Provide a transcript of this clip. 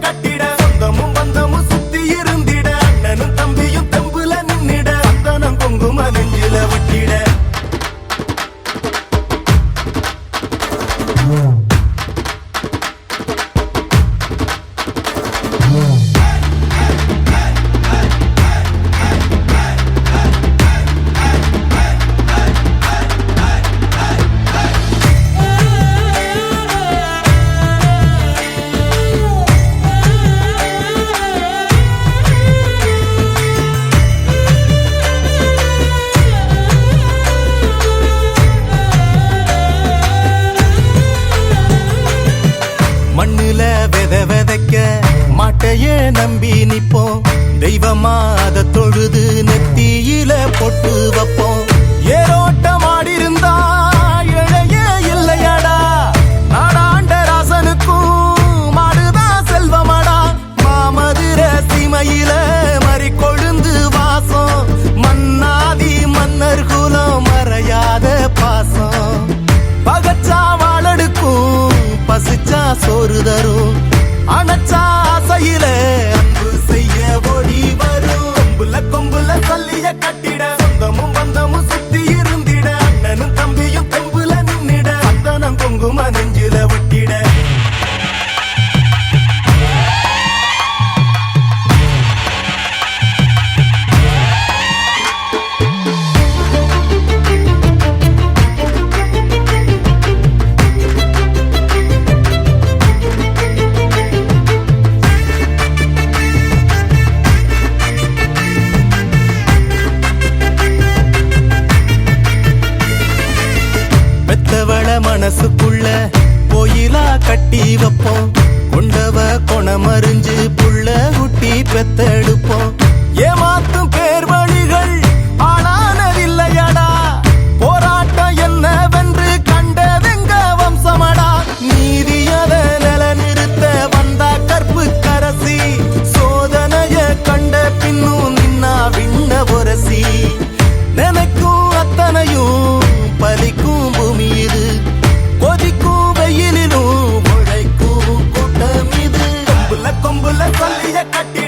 கட்டிட சொந்தமும் பந்தமும் சுத்தி இருந்திட அண்ணனும் தம்பியும் தெம்புல நின்னிட சந்தனம் குங்கும நெஞ்சில ஒட்டிட மாட்டையே நம்பி நிப்போம் தெய்வமா அத தொழுது நெத்தியில பொட்டு வைப்போம் ஏரோட்டம் ஆடிருந்தா இழைய இல்லையடா நாடாண்ட ராசனுக்கும் மாடுதான் செல்வமடா மாமதுர சீமையில மறி கொழுந்து வாசம் மன்னாதி மன்னர் குலம் மறையாத பாசம் பகச்சா வாழடுக்கும் பசிச்சா சோறு தரும் அனச்சா ஆசையில அன்பு செய்ய ஓடி வரும் கொம்புல சொல்லிய கட்டிட சொந்தமும் பந்தமும் சுத்தி இருந்திட அண்ணனும் தம்பியும் தெம்புல நின்னிட சந்தனம் குங்கும நெஞ்சில ஒட்டிட மனசுக்குள்ள கோயிலா கட்டி வைப்போம் கொண்டவ கொணமறிஞ்சு புள்ள குட்டி பெத்தெடுப்போம் ஏமாத்தும் பேர் வழிகள் ஆளானதில்லையடா போராட்டம் என்னவென்று கண்டதெங்க வம்சமடா நீதியத நில நிறுத்த வந்தா கற்பு கரசி சோதனைய கண்ட பின்னும் நின்னா விண்ண பொரசி நினைக்கும் அத்தனையும் பலிக்கும் பூமி இது கொதிக்கும் வெயிலிலும் உழைக்கும் கூட்டம் இது கொம்புல சொல்லிய கட்டி